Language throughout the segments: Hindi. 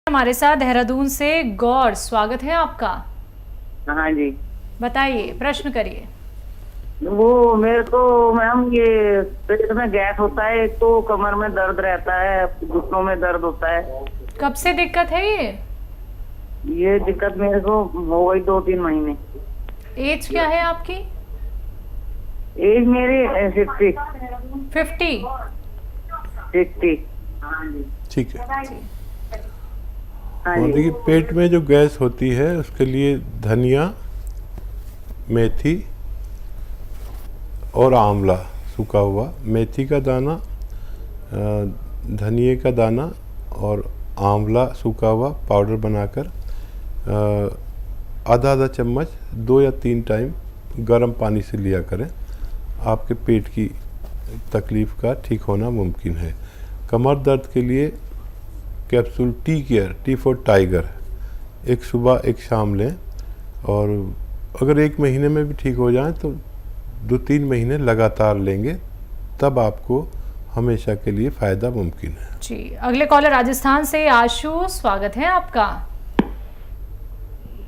हमारे साथ देहरादून से गौर, स्वागत है आपका। हाँ जी, बताइए, प्रश्न करिए। वो मेरे को मैम ये पेट में गैस होता है, एक तो कमर में दर्द रहता है, घुटनों में दर्द होता है। कब से दिक्कत है ये दिक्कत मेरे को हो गई 2-3 महीने। एज क्या है आपकी? एज मेरी 60। 50। 60। ठीक है। हाँ और जी। देखिए, पेट में जो गैस होती है उसके लिए धनिया, मेथी और आंवला सूखा हुआ, मेथी का दाना, धनिए का दाना और आंवला सूखा हुआ पाउडर बनाकर आधा आधा चम्मच 2 या 3 टाइम गर्म पानी से लिया करें। आपके पेट की तकलीफ़ का ठीक होना मुमकिन है। कमर दर्द के लिए capsule tea care, T for tiger, एक सुबह एक शाम लें, और अगर 1 महीने में भी ठीक हो जाए तो 2-3 महीने लगातार लेंगे, तब आपको हमेशा के लिए फ़ायदा मुमकिन है। जी, अगले कॉलर राजस्थान से आशु, स्वागत है आपका।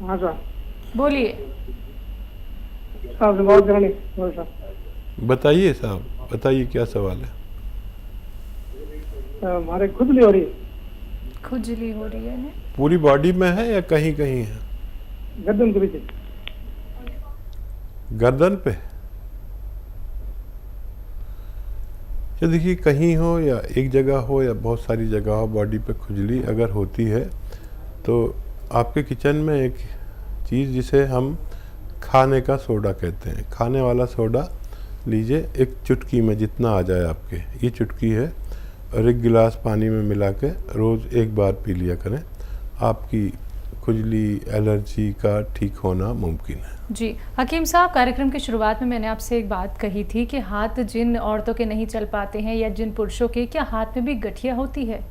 हाँ सर। बोलिए। बताइए साहब, बताइए क्या सवाल है। हमारे खुजली हो रही है। खुजली हो रही है ना? पूरी बॉडी में है या कहीं कहीं है? गर्दन के पीछे। गर्दन पे? ये देखिए, कहीं हो या एक जगह हो या बहुत सारी जगह हो, बॉडी पे खुजली अगर होती है तो आपके किचन में एक चीज़ जिसे हम खाने का सोडा कहते हैं, खाने वाला सोडा लीजिए, एक चुटकी में जितना आ जाए आपके, ये चुटकी है, और 1 गिलास पानी में मिला के रोज़ 1 बार पी लिया करें। आपकी खुजली, एलर्जी का ठीक होना मुमकिन है। जी, हकीम साहब, कार्यक्रम की शुरुआत में मैंने आपसे एक बात कही थी कि हाथ जिन औरतों के नहीं चल पाते हैं या जिन पुरुषों के, क्या हाथ में भी गठिया होती है?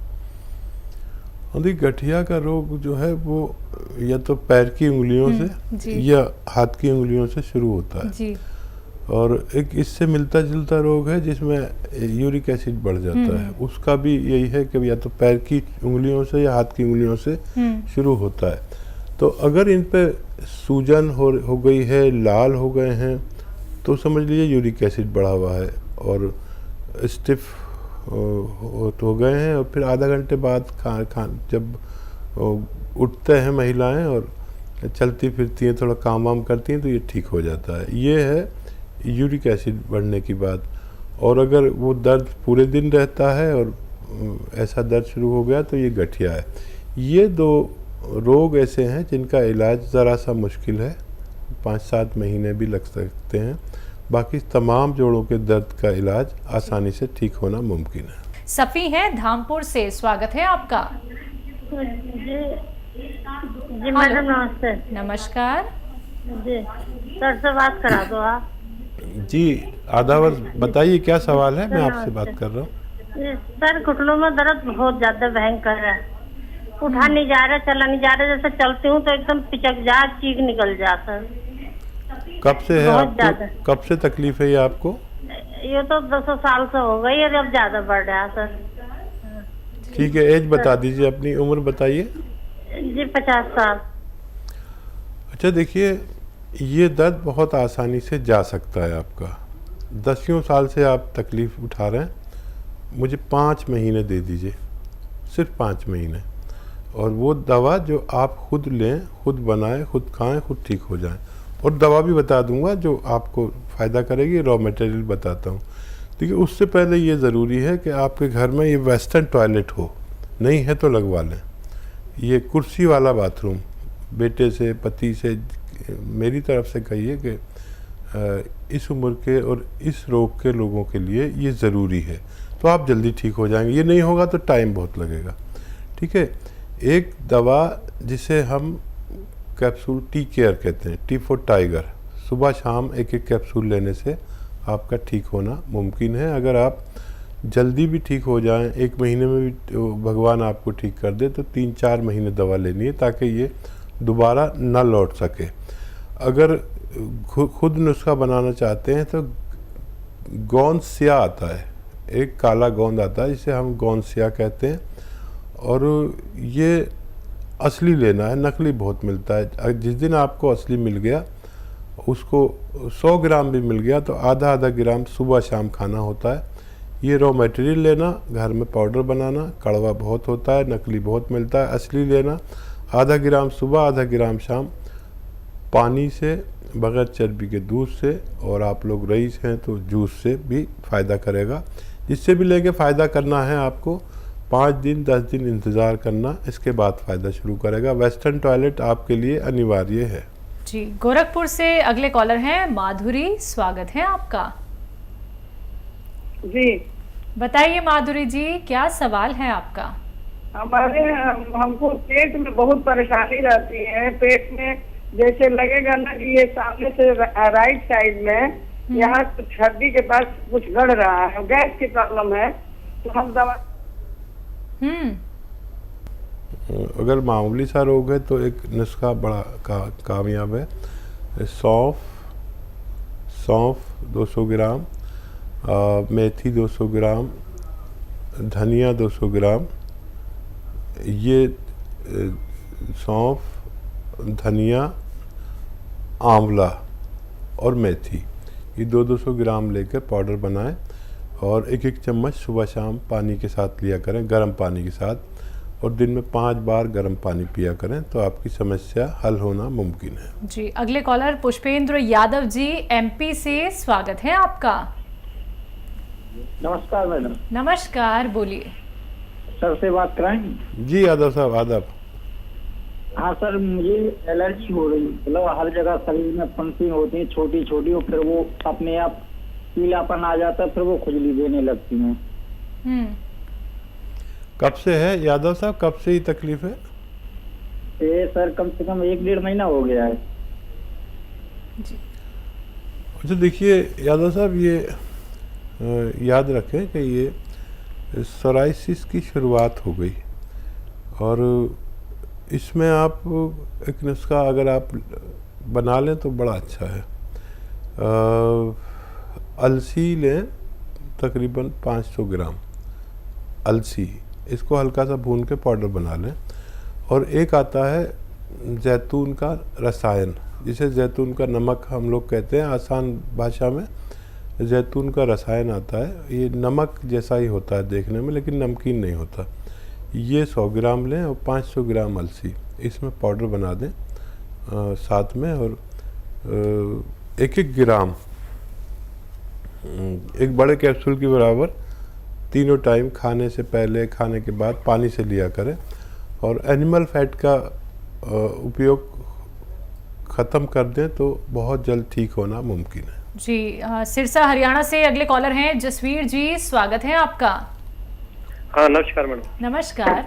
और गठिया का रोग जो है वो या तो पैर की उंगलियों से या हाथ की उंगलियों से शुरू होता है जी। और एक इससे मिलता जुलता रोग है जिसमें यूरिक एसिड बढ़ जाता है, उसका भी यही है कि या तो पैर की उंगलियों से या हाथ की उंगलियों से शुरू होता है। तो अगर इन पे सूजन हो गई है, लाल हो गए हैं, तो समझ लीजिए यूरिक एसिड बढ़ा हुआ है और स्टिफ हो गए हैं, और फिर आधा घंटे बाद जब उठते हैं महिलाएं और चलती फिरती हैं, थोड़ा काम वाम करती हैं, तो ये ठीक हो जाता है। ये है यूरिक एसिड बढ़ने की बात। और अगर वो दर्द पूरे दिन रहता है और ऐसा दर्द शुरू हो गया तो ये गठिया है। ये 2 रोग ऐसे हैं जिनका इलाज ज़रा सा मुश्किल है, 5-7 महीने भी लग सकते हैं। बाकी तमाम जोड़ों के दर्द का इलाज आसानी से ठीक होना मुमकिन है। सफ़ी है धामपुर से, स्वागत है आपका। जी मैडम नमस्ते। नमस्कार जी सर से बात करा दो आप। जी, आदावर बताइए क्या सवाल है, मैं आपसे बात कर रहा हूँ। सर घुटनों में दर्द बहुत ज्यादा भयंकर है, उठा नहीं जा रहा, चला नहीं जा रहा, जैसे चलती हूँ तो एकदम पिचक जा, चीख निकल जाता है। कब से है बहुत आपको, कब से तकलीफ है ये आपको? ये तो 200 साल से हो गई और अब ज्यादा बढ़ रहा है सर। ठीक है, एज बता दीजिए, अपनी उम्र बताइए। जी 50 साल। अच्छा, देखिए, ये दर्द बहुत आसानी से जा सकता है आपका। 10 साल से आप तकलीफ़ उठा रहे हैं, मुझे 5 महीने दे दीजिए, सिर्फ 5 महीने, और वो दवा जो आप खुद लें, खुद बनाएं, खुद खाएं, खुद ठीक हो जाएं। और दवा भी बता दूंगा जो आपको फ़ायदा करेगी, रॉ मटेरियल बताता हूँ। देखिए, उससे पहले ये ज़रूरी है कि आपके घर में ये वेस्टर्न टॉयलेट हो, नहीं है तो लगवा लें। ये कुर्सी वाला बाथरूम बेटे से, पति से, मेरी तरफ से कहिए कि इस उम्र के और इस रोग के लोगों के लिए ये ज़रूरी है, तो आप जल्दी ठीक हो जाएंगे। ये नहीं होगा तो टाइम बहुत लगेगा। ठीक है, एक दवा जिसे हम कैप्सूल टी केयर कहते हैं, टी फॉर टाइगर, सुबह शाम 1-1 कैप्सूल लेने से आपका ठीक होना मुमकिन है। अगर आप जल्दी भी ठीक हो जाएं, 1 महीने में भी भगवान आपको ठीक कर दे, तो 3-4 महीने दवा लेनी है ताकि ये दोबारा ना लौट सके। अगर खुद नुस्खा बनाना चाहते हैं तो गोंद स्या आता है, एक काला गोंद आता है जिसे हम गोंद स्या कहते हैं, और ये असली लेना है, नकली बहुत मिलता है। जिस दिन आपको असली मिल गया, उसको 100 ग्राम भी मिल गया तो आधा आधा ग्राम सुबह शाम खाना होता है। ये रॉ मटेरियल लेना, घर में पाउडर बनाना, कड़वा बहुत होता है, नकली बहुत मिलता है। असली लेना, आधा ग्राम सुबह आधा ग्राम शाम, पानी से, बगैर चर्बी के दूध से, और आप लोग रईस हैं तो जूस से भी फ़ायदा करेगा। जिससे भी लेके फ़ायदा करना है आपको 5 दिन 10 दिन इंतज़ार करना, इसके बाद फ़ायदा शुरू करेगा। वेस्टर्न टॉयलेट आपके लिए अनिवार्य है। जी, गोरखपुर से अगले कॉलर हैं माधुरी, स्वागत है आपका। जी, बताइए माधुरी जी, क्या सवाल है आपका? हमको पेट में बहुत परेशानी रहती है। पेट में जैसे लगेगा ना कि ये सामने से राइट साइड में यहाँ कुछ हड्डी के पास कुछ गड़ रहा है, गैस की प्रॉब्लम है, तो हम दवा। अगर मामूली सा रोग है तो एक नुस्खा बड़ा कामयाब है। सौंफ 200 ग्राम, मेथी 200 ग्राम, धनिया 200 ग्राम। ये सौंफ, धनिया, आंवला और मेथी, ये 200 ग्राम लेकर पाउडर बनाएं और 1-1 चम्मच सुबह शाम पानी के साथ लिया करें, गर्म पानी के साथ, और दिन में 5 बार गर्म पानी पिया करें तो आपकी समस्या हल होना मुमकिन है। जी, अगले कॉलर पुष्पेंद्र यादव जी, एमपी से, स्वागत है आपका। नमस्कार मैडम। नमस्कार, बोलिए। सर से बात कराएंगे? जी यादव साहब, आदाब। हाँ सर, मुझे एलर्जी हो रही है, मतलब हर जगह शरीर में फंसिंग होती है छोटी छोटी, और फिर वो अपने आप पीलापन आ जाता है, फिर वो खुजली देने लगती है। कब से है यादव साहब, कब से ही तकलीफ है? ये सर कम से कम 1-1.5 महीना हो गया है। अच्छा देखिए यादव साहब, ये याद रखें कि ये सोराइसिस की शुरुआत हो गई, और इसमें आप एक नुस्खा अगर आप बना लें तो बड़ा अच्छा है। अलसी लें, तकरीबन 500 ग्राम अलसी, इसको हल्का सा भून के पाउडर बना लें। और एक आता है जैतून का रसायन, जिसे जैतून का नमक हम लोग कहते हैं, आसान भाषा में जैतून का रसायन आता है। ये नमक जैसा ही होता है देखने में, लेकिन नमकीन नहीं होता। ये 100 ग्राम लें और 500 ग्राम अलसी, इसमें पाउडर बना दें साथ में, और 1-1 ग्राम, एक बड़े कैप्सूल के बराबर, तीनों टाइम खाने से पहले, खाने के बाद पानी से लिया करें। और एनिमल फैट का उपयोग ख़त्म कर दें तो बहुत जल्द ठीक होना मुमकिन है। जी, सिरसा हरियाणा से अगले कॉलर हैं जसवीर जी, स्वागत है आपका। हाँ नमस्कार मैडम। नमस्कार।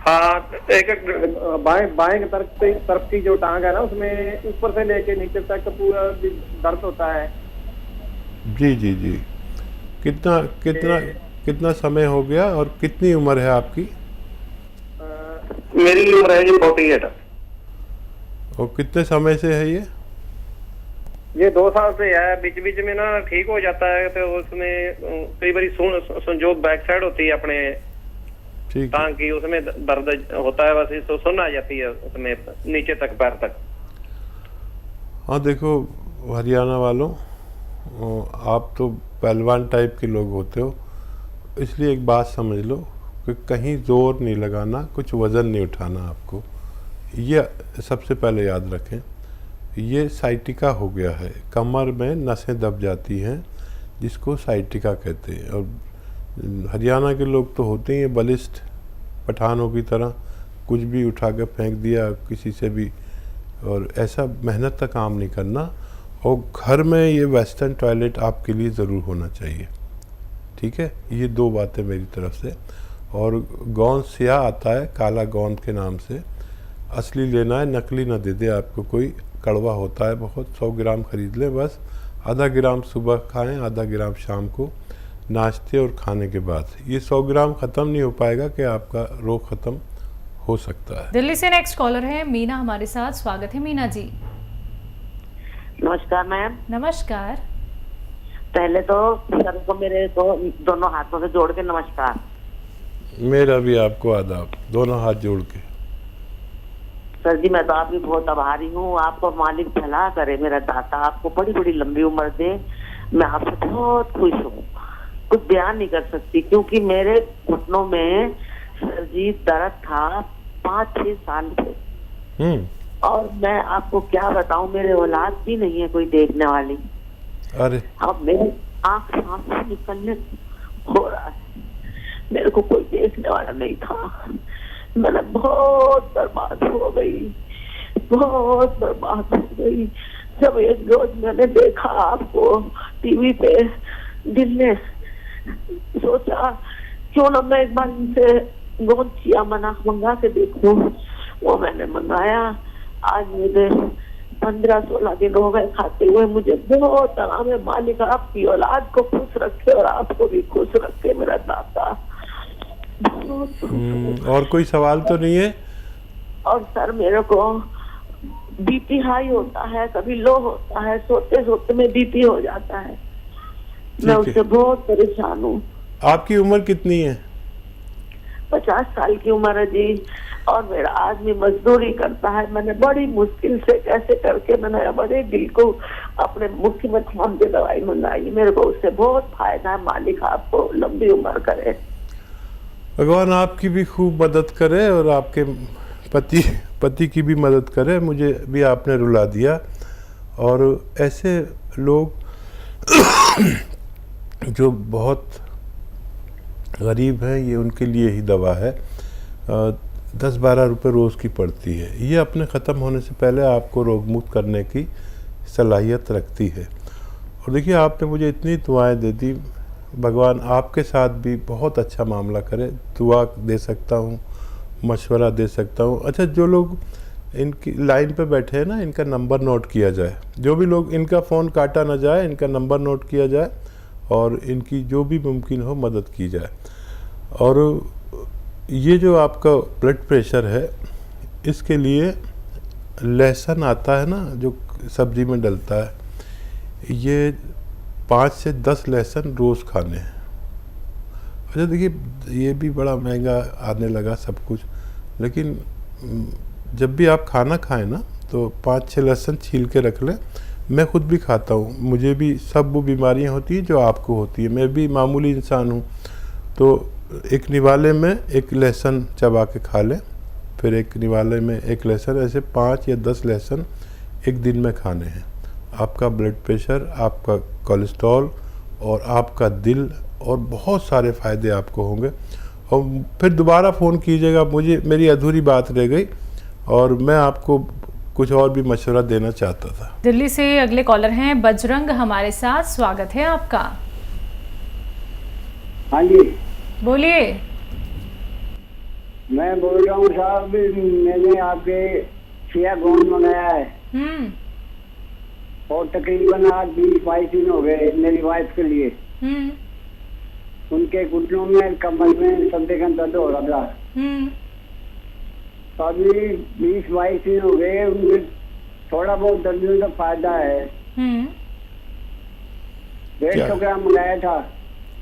हाँ, एक बाएं की तरफ की जो टांग है ना, उसमें ऊपर से लेके नीचे तक पूरा दर्द होता है। जी जी जी, कितना समय हो गया और कितनी उम्र है आपकी? मेरी उम्र है जी 48। और कितने समय से है ये 2 साल से है। बीच बीच में ना ठीक हो जाता है, तो उसमें कई बार जो बैक साइड होती है अपने टांग की, उसमें दर्द होता है, बस तो सुन आ जाती है उसमें नीचे तक, पैर तक। हाँ देखो हरियाणा वालों, आप तो पहलवान टाइप के लोग होते हो, इसलिए एक बात समझ लो कि कहीं जोर नहीं लगाना, कुछ वज़न नहीं उठाना आपको, ये सबसे पहले याद रखें। ये साइटिका हो गया है, कमर में नसें दब जाती हैं, जिसको साइटिका कहते हैं। और हरियाणा के लोग तो होते ही हैं बलिष्ठ, पठानों की तरह, कुछ भी उठा के फेंक दिया किसी से भी, और ऐसा मेहनत का काम नहीं करना। और घर में ये वेस्टर्न टॉयलेट आपके लिए ज़रूर होना चाहिए, ठीक है? ये 2 बातें मेरी तरफ से। और गोंद स्याह आता है काला गोंद के नाम से, असली लेना है, नकली ना दे दे आपको कोई, कड़वा होता है बहुत। 100 ग्राम खरीद लें बस, आधा ग्राम सुबह खाएं, आधा ग्राम शाम को नाश्ते और खाने के बाद। ये 100 ग्राम ख़त्म नहीं हो पाएगा कि आपका रोग ख़त्म हो सकता है। दिल्ली से नेक्स्ट कॉलर है मीना हमारे साथ, स्वागत है मीना जी। नमस्कार मैम। नमस्कार। पहले तो सर को, मेरे को दोनों हाथों से जोड़ के नमस्कार। मेरा भी आपको आदाब, दोनों हाथ जोड़ के। सर जी, मैं तो आपकी बहुत आभारी हूँ। आपको मालिक भला करे, मेरा दाता आपको बड़ी बड़ी लंबी उम्र दे। मैं आपसे बहुत खुश हूँ, कुछ बयान नहीं कर सकती, क्योंकि मेरे घुटनों में सर जी दर्द था 5-6 साल से। और मैं आपको क्या बताऊं, मेरे औलाद भी नहीं है कोई देखने वाली। अरे अब मेरी आंख से निकलने हो रहा है, मेरे को कोई देखने वाला नहीं था। मैंने बहुत बर्बाद हो गई, बहुत बर्बाद हो गई। जब एक रोज मैंने देखा आपको टीवी पे, दिल ने सोचा क्यों ना मैं एक बार इनसे गोंद चिया मंगा के देखूं। वो मैंने मंगाया। आज मुझे 15-16 दिन हो गए खाते हुए। मुझे बहुत आराम है। मालिक आपकी औलाद को खुश रखे और आपको भी खुश रखे, मेरा दाता। और कोई सवाल तो नहीं है? और सर, मेरे को बीपी हाई होता है, कभी लो होता है, सोते सोते में बीपी हो जाता है। मैं उससे बहुत परेशान हूँ। आपकी उम्र कितनी है? 50 साल की उम्र है जी। और मेरा आदमी मजदूरी करता है। मैंने बड़ी मुश्किल से कैसे करके मैंने बड़े दिल को अपने मुख्य में थाम के दवाई मंगाई। मेरे को उससे बहुत फायदा है। मालिक आपको लंबी उम्र करे, भगवान आपकी भी खूब मदद करे और आपके पति की भी मदद करे। मुझे भी आपने रुला दिया। और ऐसे लोग जो बहुत गरीब हैं, ये उनके लिए ही दवा है। 10-12 रुपये रोज़ की पड़ती है। ये अपने ख़त्म होने से पहले आपको रोग मुक्त करने की सलाहियत रखती है। और देखिए, आपने मुझे इतनी दुआएं दे दी। भगवान आपके साथ भी बहुत अच्छा मामला करे। दुआ दे सकता हूँ, मशवरा दे सकता हूँ। अच्छा, जो लोग इनकी लाइन पे बैठे हैं ना, इनका नंबर नोट किया जाए। जो भी लोग, इनका फ़ोन काटा ना जाए, इनका नंबर नोट किया जाए और इनकी जो भी मुमकिन हो मदद की जाए। और ये जो आपका ब्लड प्रेशर है, इसके लिए लहसुन आता है ना, जो सब्जी में डलता है, ये 5 से 10 लहसुन रोज़ खाने हैं। अच्छा देखिए, ये भी बड़ा महंगा आने लगा सब कुछ, लेकिन जब भी आप खाना खाएं ना, तो 5-6 लहसुन छील के रख लें। मैं खुद भी खाता हूँ, मुझे भी सब वो बीमारियाँ होती हैं जो आपको होती है। मैं भी मामूली इंसान हूँ। तो एक निवाले में एक लहसुन चबा के खा लें, फिर एक निवाले में एक लहसुन, ऐसे 5 या 10 लहसुन एक दिन में खाने हैं। आपका ब्लड प्रेशर, आपका कोलेस्ट्रॉल और आपका दिल और बहुत सारे फ़ायदे आपको होंगे। और फिर दोबारा फ़ोन कीजिएगा। मेरी अधूरी बात रह गई और मैं आपको कुछ और भी मशवरा देना चाहता था। दिल्ली से अगले कॉलर हैं बजरंग हमारे साथ, स्वागत है आपका। हाँ जी, बोलिए। मैं बोल रहा हूँ साहब, मैंने आपके चिया गोंद मंगाया है और तकरीबन आज 20-22 दिन हो गए मेरी वाइफ के लिए। उनके घुटनों में, कमर में, संधे का दर्द हो रहा था। तो अभी 20-22 दिन हो गए, उनके थोड़ा बहुत दर्द में तो फायदा है। 150 ग्राम मंगाया था।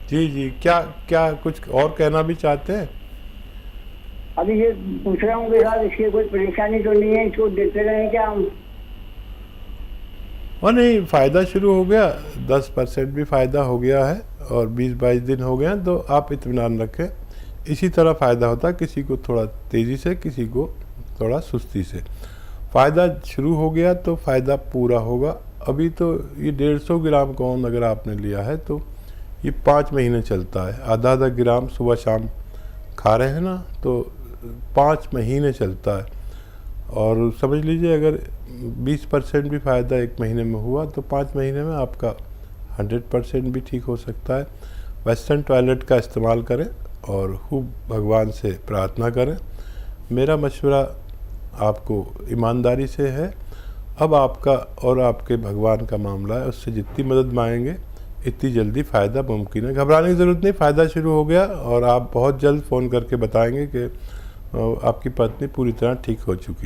जी, क्या कुछ और कहना भी चाहते हैं? अभी ये पूछ रहा हूँ कि साहब, इसकी कोई परेशानी तो नहीं है? इसको देते रहे क्या हम? और नहीं, फ़ायदा शुरू हो गया, 10% भी फ़ायदा हो गया है और 20-22 दिन हो गए हैं, तो आप इत्मीनान रखें। इसी तरह फ़ायदा होता है, किसी को थोड़ा तेज़ी से, किसी को थोड़ा सुस्ती से। फ़ायदा शुरू हो गया तो फ़ायदा पूरा होगा। अभी तो ये 150 ग्राम गोंद अगर आपने लिया है तो ये 5 महीने चलता है। आधा ग्राम सुबह शाम खा रहे हैं ना, तो 5 महीने चलता है। और समझ लीजिए, अगर 20% भी फ़ायदा 1 महीने में हुआ तो 5 महीने में आपका 100% भी ठीक हो सकता है। वेस्टर्न टॉयलेट का इस्तेमाल करें और खूब भगवान से प्रार्थना करें। मेरा मशवरा आपको ईमानदारी से है। अब आपका और आपके भगवान का मामला है, उससे जितनी मदद मांगेंगे इतनी जल्दी फ़ायदा मुमकिन है। घबराने की ज़रूरत नहीं, फ़ायदा शुरू हो गया और आप बहुत जल्द फ़ोन करके बताएंगे कि आपकी पत्नी पूरी तरह ठीक हो चुकी।